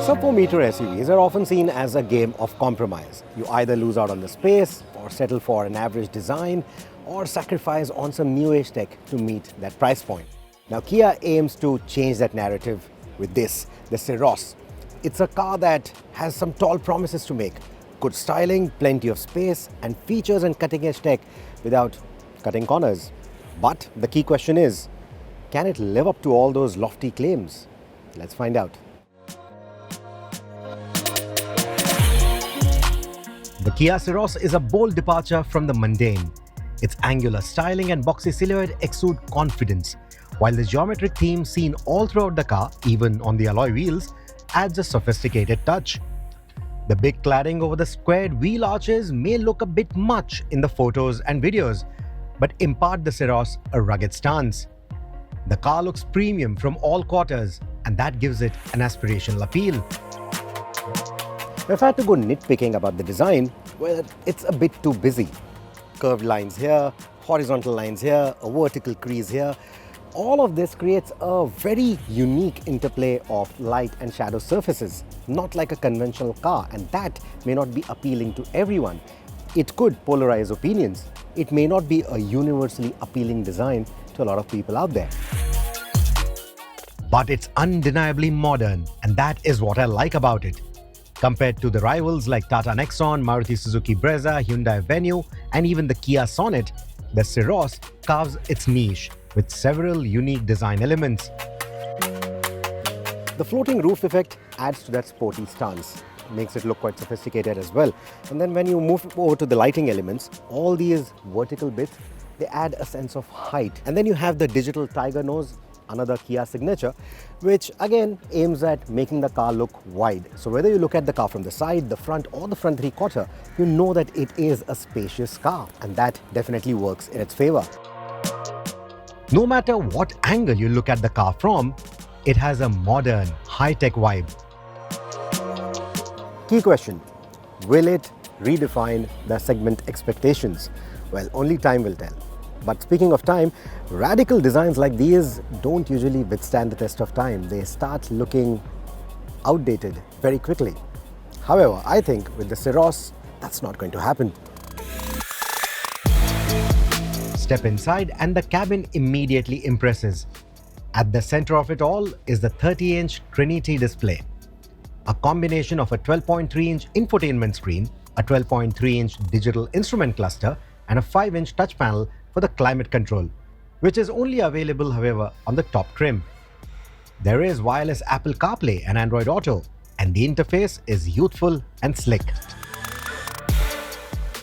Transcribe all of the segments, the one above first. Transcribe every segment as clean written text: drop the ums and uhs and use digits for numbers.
Sub-4-meter SUVs are often seen as a game of compromise. You either lose out on the space, or settle for an average design, or sacrifice on some new-age tech to meet that price point. Now, Kia aims to change that narrative with this, the Syros. It's a car that has some tall promises to make. Good styling, plenty of space, and features and cutting-edge tech without cutting corners. But the key question is, can it live up to all those lofty claims? Let's find out. The Kia Syros is a bold departure from the mundane. Its angular styling and boxy silhouette exude confidence, while the geometric theme seen all throughout the car, even on the alloy wheels, adds a sophisticated touch. The big cladding over the squared wheel arches may look a bit much in the photos and videos, but impart the Syros a rugged stance. The car looks premium from all quarters, and that gives it an aspirational appeal. If I had to go nitpicking about the design, well, it's a bit too busy. Curved lines here, horizontal lines here, a vertical crease here. All of this creates a very unique interplay of light and shadow surfaces, not like a conventional car, and that may not be appealing to everyone. It could polarize opinions. It may not be a universally appealing design to a lot of people out there. But it's undeniably modern, and that is what I like about it. Compared to the rivals like Tata Nexon, Maruti Suzuki Brezza, Hyundai Venue, and even the Kia Sonet, the Syros carves its niche with several unique design elements. The floating roof effect adds to that sporty stance, makes it look quite sophisticated as well. And then when you move over to the lighting elements, all these vertical bits, they add a sense of height. And then you have the digital tiger nose, another Kia signature, which again aims at making the car look wide. So whether you look at the car from the side, the front, or the front three-quarter, you know that it is a spacious car, and that definitely works in its favor. No matter what angle you look at the car from, it has a modern, high-tech vibe. Key question: will it redefine the segment expectations? Well, only time will tell. But speaking of time, radical designs like these don't usually withstand the test of time. They start looking outdated very quickly. However, I think with the Syros, that's not going to happen. Step inside and the cabin immediately impresses. At the center of it all is the 30-inch Trinity display, a combination of a 12.3-inch infotainment screen, a 12.3-inch digital instrument cluster, and a 5-inch touch panel for the climate control, which is only available, however, on the top trim. There is wireless Apple CarPlay and Android Auto, and the interface is youthful and slick.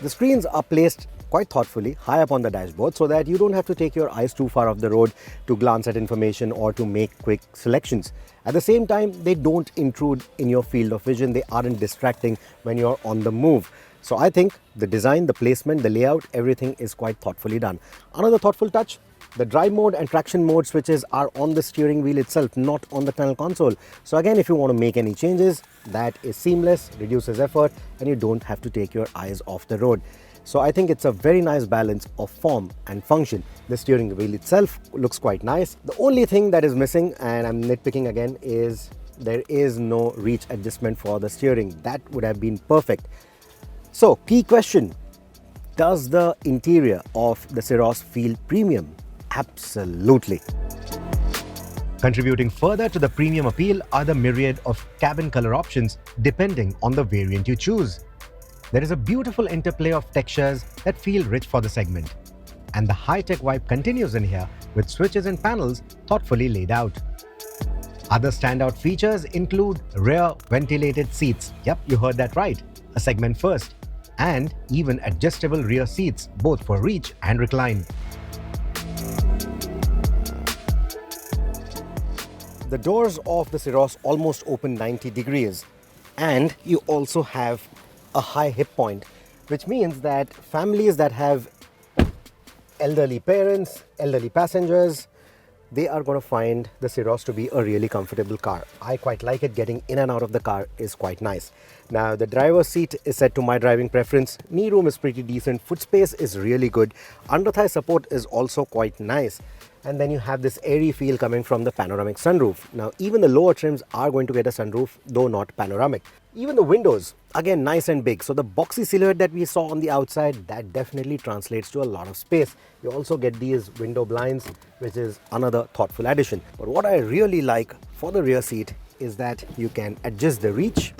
The screens are placed quite thoughtfully high up on the dashboard so that you don't have to take your eyes too far off the road to glance at information or to make quick selections. At the same time, they don't intrude in your field of vision. They aren't distracting when you're on the move. So I think the design, the placement, the layout, everything is quite thoughtfully done. Another thoughtful touch: the drive mode and traction mode switches are on the steering wheel itself, not on the panel console. So again, if you want to make any changes, that is seamless, reduces effort, and you don't have to take your eyes off the road. So I think it's a very nice balance of form and function. The steering wheel itself looks quite nice. The only thing that is missing, and I'm nitpicking again, is there is no reach adjustment for the steering. That would have been perfect. So, key question: does the interior of the Syros feel premium? Absolutely. Contributing further to the premium appeal are the myriad of cabin color options depending on the variant you choose. There is a beautiful interplay of textures that feel rich for the segment. And the high-tech vibe continues in here with switches and panels thoughtfully laid out. Other standout features include rear ventilated seats. Yep, you heard that right. A segment first. And even adjustable rear seats, both for reach and recline. The doors of the Syros almost open 90 degrees, and you also have a high hip point, which means that families that have elderly parents, elderly passengers, they are going to find the Syros to be a really comfortable car. I quite like it. Getting in and out of the car is quite nice. Now, the driver's seat is set to my driving preference. Knee room is pretty decent. Foot space is really good. Under thigh support is also quite nice. and then you have this airy feel coming from the panoramic sunroof. Now, even the lower trims are going to get a sunroof, though not panoramic. Even the windows, again, nice and big. So the boxy silhouette that we saw on the outside, that definitely translates to a lot of space. You also get these window blinds, which is another thoughtful addition. But what I really like for the rear seat is that you can adjust the reach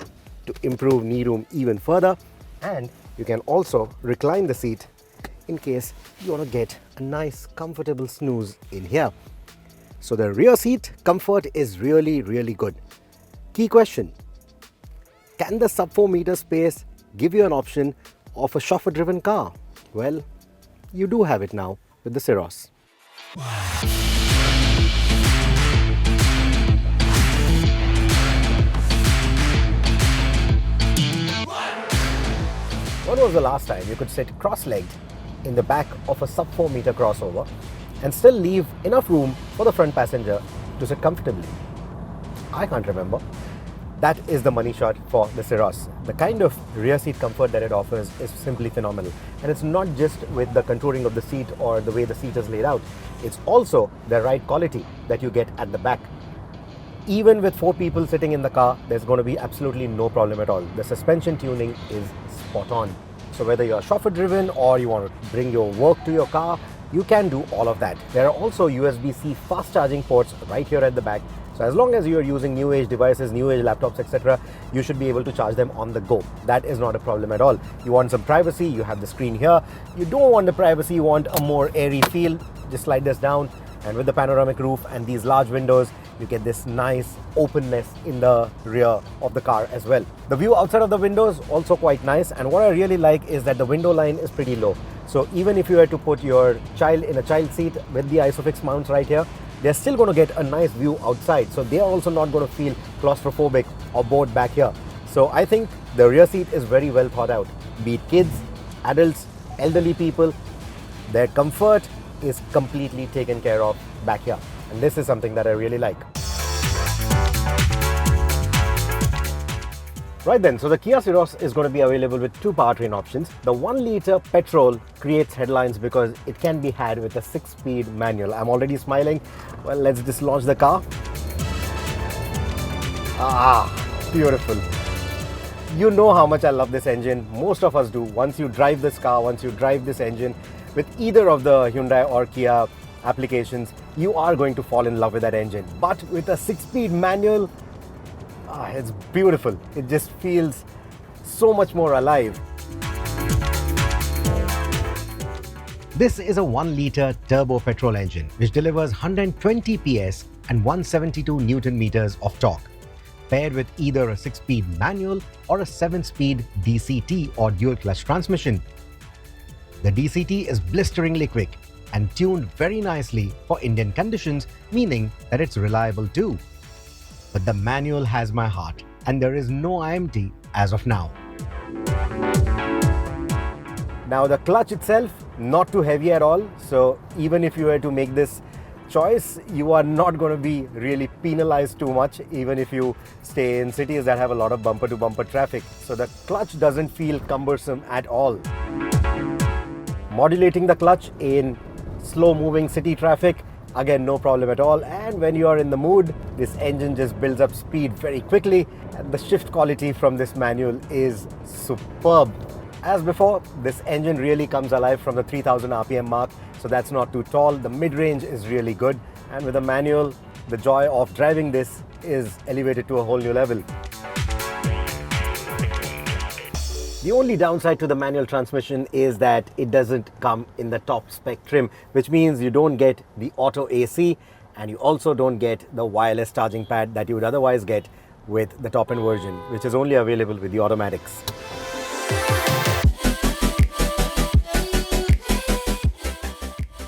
to improve knee room even further, and you can also recline the seat in case you want to get a nice comfortable snooze in here. So the rear seat comfort is really good. Key question: can the sub-4 meter space give you an option of a chauffeur-driven car? Well, you do have it now with the Syros. When was the last time you could sit cross-legged in the back of a sub-4 meter crossover and still leave enough room for the front passenger to sit comfortably? I can't remember. That is the money shot for the Syros. The kind of rear seat comfort that it offers is simply phenomenal. And it's not just with the contouring of the seat or the way the seat is laid out. It's also the ride quality that you get at the back. Even with 4 people sitting in the car, there's going to be absolutely no problem at all. The suspension tuning is spot on. So whether you're chauffeur driven or you want to bring your work to your car, you can do all of that. There are also USB-C fast charging ports right here at the back. So as long as you're using new age devices, new age laptops, etc., you should be able to charge them on the go. That is not a problem at all. You want some privacy, you have the screen here. You don't want the privacy, you want a more airy feel, just slide this down. And with the panoramic roof and these large windows, you get this nice openness in the rear of the car as well. The view outside of the windows also quite nice, and what I really like is that the window line is pretty low. So even if you were to put your child in a child seat with the ISOFIX mounts right here, they're still going to get a nice view outside. So they're also not going to feel claustrophobic or bored back here. So I think the rear seat is very well thought out. Be it kids, adults, elderly people, their comfort is completely taken care of back here. And this is something that I really like. Right then, so the Kia Syros is going to be available with 2 powertrain options. The 1-liter petrol creates headlines because it can be had with a 6-speed manual. I'm already smiling. Well, let's just launch the car. Ah, beautiful. You know how much I love this engine. Most of us do. Once you drive this car, once you drive this engine with either of the Hyundai or Kia applications, you are going to fall in love with that engine. But with a 6-speed manual, it's beautiful. It just feels so much more alive. This is a 1-liter turbo petrol engine which delivers 120 PS and 172 Newton meters of torque, paired with either a 6-speed manual or a 7-speed DCT or dual clutch transmission. The DCT is blisteringly quick and tuned very nicely for Indian conditions, meaning that it's reliable too. But the manual has my heart, and there is no IMT as of now. Now the clutch itself, not too heavy at all, so even if you were to make this choice, you are not going to be really penalized too much, even if you stay in cities that have a lot of bumper-to-bumper traffic. So the clutch doesn't feel cumbersome at all. Modulating the clutch in slow-moving city traffic, again, no problem at all. And when you are in the mood, this engine just builds up speed very quickly, and the shift quality from this manual is superb. As before, this engine really comes alive from the 3000 RPM mark, so that's not too tall. The mid-range is really good, and with a manual, the joy of driving this is elevated to a whole new level. The only downside to the manual transmission is that it doesn't come in the top spec trim, which means you don't get the auto AC, and you also don't get the wireless charging pad that you would otherwise get with the top end version, which is only available with the automatics.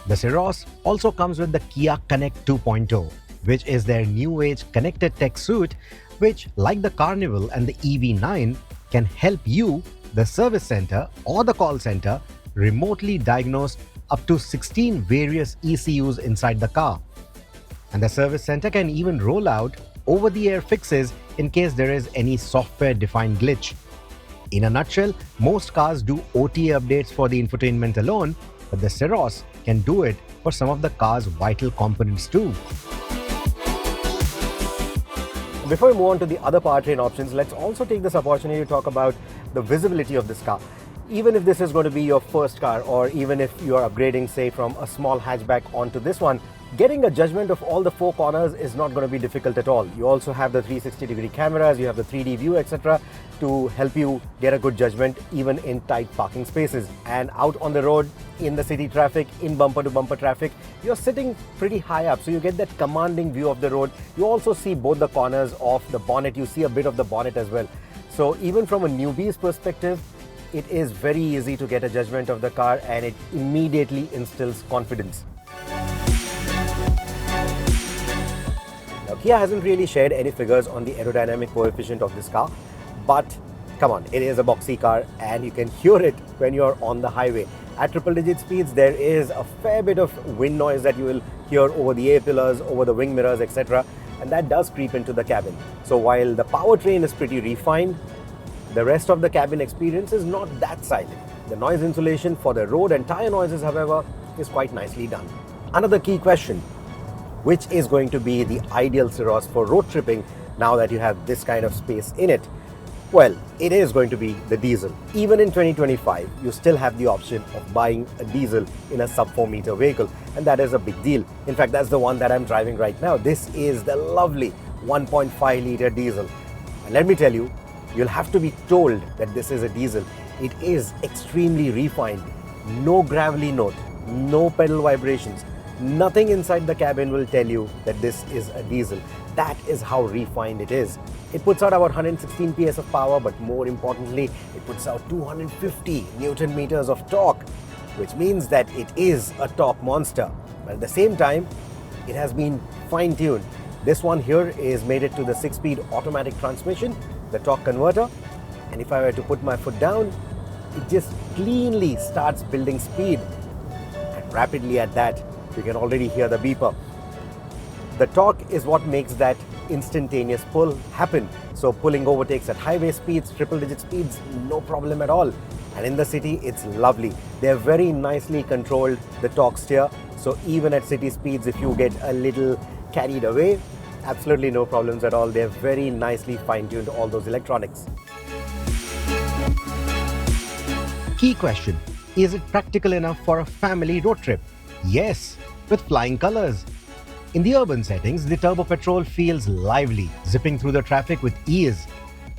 The Syros also comes with the Kia Connect 2.0, which is their new age connected tech suite, which, like the Carnival and the EV9, can help you, the service center or the call center, remotely diagnose up to 16 various ECUs inside the car. And the service center can even roll out over-the-air fixes in case there is any software-defined glitch. In a nutshell, most cars do OTA updates for the infotainment alone, but the Syros can do it for some of the car's vital components too. Before we move on to the other powertrain options, let's also take this opportunity to talk about the visibility of this car. Even if this is going to be your first car, or even if you are upgrading, say, from a small hatchback onto this one, getting a judgment of all the four corners is not going to be difficult at all. You also have the 360-degree cameras, you have the 3D view, etc. to help you get a good judgment even in tight parking spaces. And out on the road, in the city traffic, in bumper-to-bumper traffic, you're sitting pretty high up, so you get that commanding view of the road. You also see both the corners of the bonnet, you see a bit of the bonnet as well. So even from a newbie's perspective, it is very easy to get a judgment of the car, and it immediately instills confidence. Now, Kia hasn't really shared any figures on the aerodynamic coefficient of this car, but come on, it is a boxy car and you can hear it when you're on the highway. At triple-digit speeds, there is a fair bit of wind noise that you will hear over the A-pillars, over the wing mirrors, etc. And that does creep into the cabin. So while the powertrain is pretty refined, the rest of the cabin experience is not that silent. The noise insulation for the road and tire noises, however, is quite nicely done. Another key question: which is going to be the ideal Syros for road tripping now that you have this kind of space in it? Well, it is going to be the diesel. Even in 2025, you still have the option of buying a diesel in a sub-4-meter vehicle, and that is a big deal. In fact, that's the one that I'm driving right now. This is the lovely 1.5-liter diesel. And let me tell you, you'll have to be told that this is a diesel. It is extremely refined. No gravelly note, no pedal vibrations. Nothing inside the cabin will tell you that this is a diesel. That is how refined it is. It puts out about 116 PS of power, but more importantly, it puts out 250 Newton meters of torque, which means that it is a torque monster. But at the same time, it has been fine-tuned. This one here is mated to the 6-speed automatic transmission, the torque converter, and if I were to put my foot down, it just cleanly starts building speed, and rapidly at that. You can already hear the beeper. The torque is what makes that instantaneous pull happen. So pulling overtakes at highway speeds, triple-digit speeds, no problem at all. And in the city, it's lovely. They're very nicely controlled, the torque steer. So even at city speeds, if you get a little carried away, absolutely no problems at all. They're very nicely fine-tuned, all those electronics. Key question: is it practical enough for a family road trip? Yes, with flying colors. In the urban settings, the turbo petrol feels lively, zipping through the traffic with ease.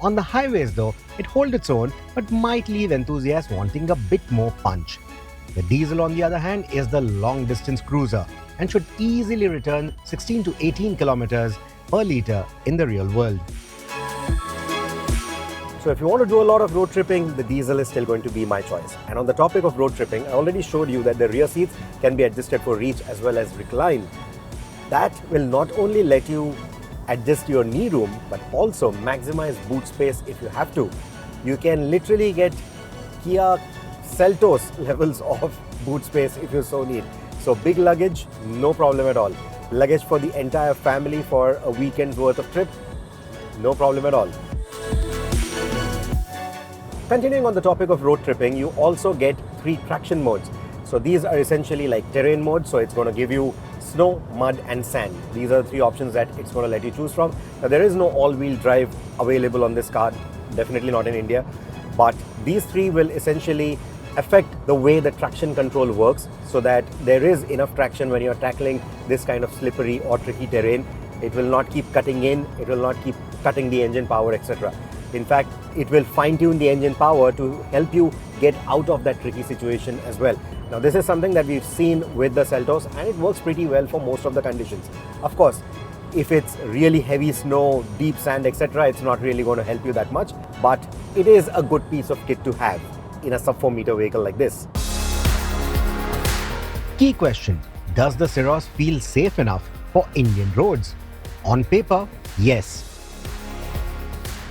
On the highways though, it holds its own, but might leave enthusiasts wanting a bit more punch. The diesel, on the other hand, is the long-distance cruiser and should easily return 16 to 18 kilometers per litre in the real world. So if you want to do a lot of road tripping, the diesel is still going to be my choice. And on the topic of road tripping, I already showed you that the rear seats can be adjusted for reach as well as recline. That will not only let you adjust your knee room, but also maximize boot space if you have to. You can literally get Kia Syros levels of boot space if you so need. So big luggage, no problem at all. Luggage for the entire family for a weekend's worth of trip, no problem at all. Continuing on the topic of road tripping, you also get 3 traction modes. So these are essentially like terrain modes, so it's going to give you snow, mud and sand. These are the 3 options that it's going to let you choose from. Now there is no all-wheel drive available on this car, definitely not in India, but these 3 will essentially affect the way the traction control works, so that there is enough traction when you're tackling this kind of slippery or tricky terrain. It will not keep cutting in, it will not keep cutting the engine power, etc. In fact, it will fine-tune the engine power to help you get out of that tricky situation as well. Now this is something that we've seen with the Syros, and it works pretty well for most of the conditions. Of course, if it's really heavy snow, deep sand, etc., it's not really going to help you that much, but it is a good piece of kit to have in a sub-4-meter vehicle like this. Key question: does the Syros feel safe enough for Indian roads? On paper, yes.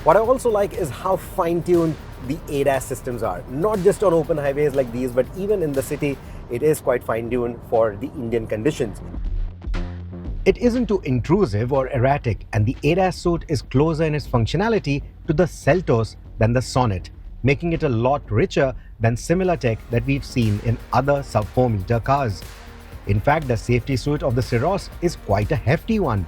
What I also like is how fine-tuned the ADAS systems are. Not just on open highways like these, but even in the city, it is quite fine-tuned for the Indian conditions. It isn't too intrusive or erratic, and the ADAS suite is closer in its functionality to the Syros than the Sonnet, making it a lot richer than similar tech that we've seen in other sub-4-meter cars. In fact, the safety suite of the Syros is quite a hefty one.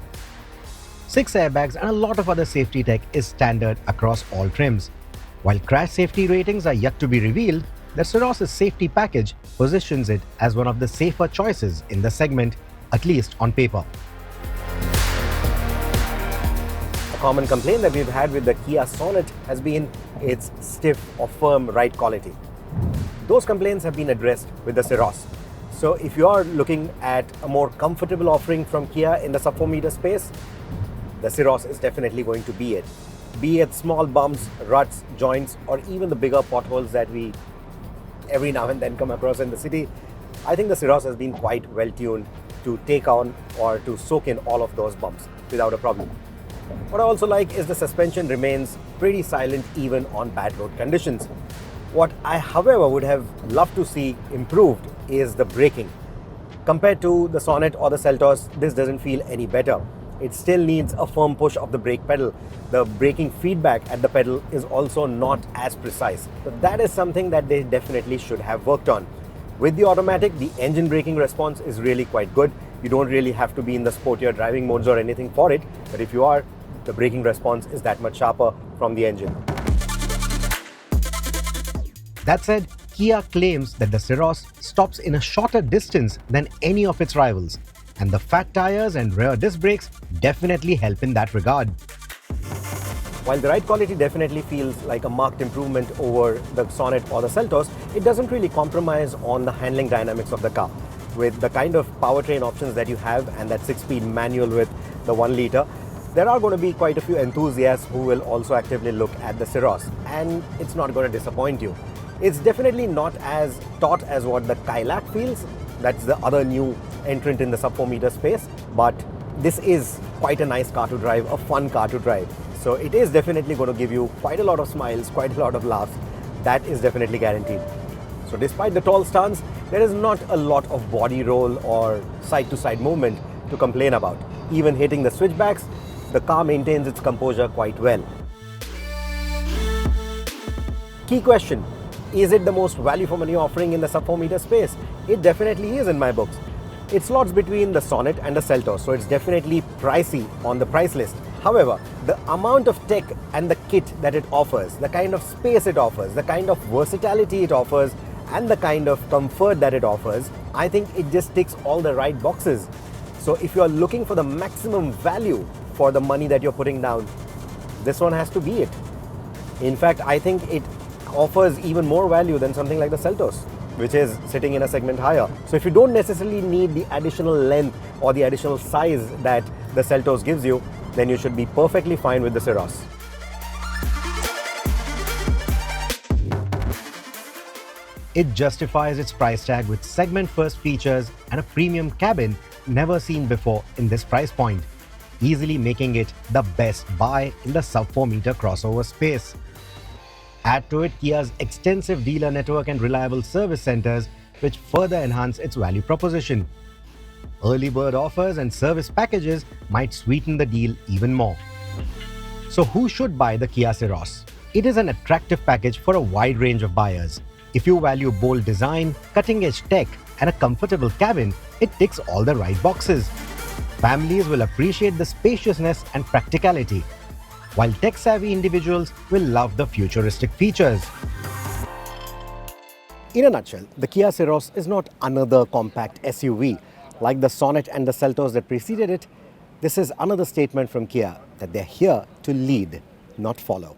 6 airbags and a lot of other safety tech is standard across all trims. While crash safety ratings are yet to be revealed, the Syros' safety package positions it as one of the safer choices in the segment, at least on paper. A common complaint that we've had with the Kia Sonet has been its stiff or firm ride quality. Those complaints have been addressed with the Syros. So if you are looking at a more comfortable offering from Kia in the sub-4 m space, the Syros is definitely going to be it. Be it small bumps, ruts, joints, or even the bigger potholes that we every now and then come across in the city, I think the Syros has been quite well tuned to take on or to soak in all of those bumps without a problem. What I also like is the suspension remains pretty silent even on bad road conditions. What I, however, would have loved to see improved is the braking. Compared to the Sonet or the Seltos, this doesn't feel any better. It still needs a firm push of the brake pedal. The braking feedback at the pedal is also not as precise. So that is something that they definitely should have worked on. With the automatic, the engine braking response is really quite good. You don't really have to be in the sportier driving modes or anything for it, but if you are, the braking response is that much sharper from the engine. That said, Kia claims that the Syros stops in a shorter distance than any of its rivals, and the fat tires and rear disc brakes definitely help in that regard. While the ride quality definitely feels like a marked improvement over the Sonet or the Seltos, it doesn't really compromise on the handling dynamics of the car. With the kind of powertrain options that you have and that 6-speed manual with the 1 litre, there are going to be quite a few enthusiasts who will also actively look at the Syros, and it's not going to disappoint you. It's definitely not as taut as what the Kailac feels. That's the other new entrant in the sub-4 m space, but this is quite a nice car to drive, a fun car to drive. So it is definitely going to give you quite a lot of smiles, quite a lot of laughs. That is definitely guaranteed. So despite the tall stance, there is not a lot of body roll or side-to-side movement to complain about. Even hitting the switchbacks, the car maintains its composure quite well. Key question: is it the most value for money offering in the sub-4 m space? It definitely is in my books. It slots between the Sonet and the Seltos, so it's definitely pricey on the price list. However, the amount of tech and the kit that it offers, the kind of space it offers, the kind of versatility it offers, and the kind of comfort that it offers, I think it just ticks all the right boxes. So if you're looking for the maximum value for the money that you're putting down, this one has to be it. In fact, I think it offers even more value than something like the Seltos, which is sitting in a segment higher. So if you don't necessarily need the additional length or the additional size that the Seltos gives you, then you should be perfectly fine with the Syros. It justifies its price tag with segment-first features and a premium cabin never seen before in this price point, easily making it the best buy in the sub-4 m crossover space. Add to it Kia's extensive dealer network and reliable service centers, which further enhance its value proposition. Early bird offers and service packages might sweeten the deal even more. So who should buy the Kia Syros? It is an attractive package for a wide range of buyers. If you value bold design, cutting-edge tech, and a comfortable cabin, it ticks all the right boxes. Families will appreciate the spaciousness and practicality, while tech-savvy individuals will love the futuristic features. In a nutshell, the Kia Syros is not another compact SUV. Like the Sonet and the Seltos that preceded it, this is another statement from Kia that they're here to lead, not follow.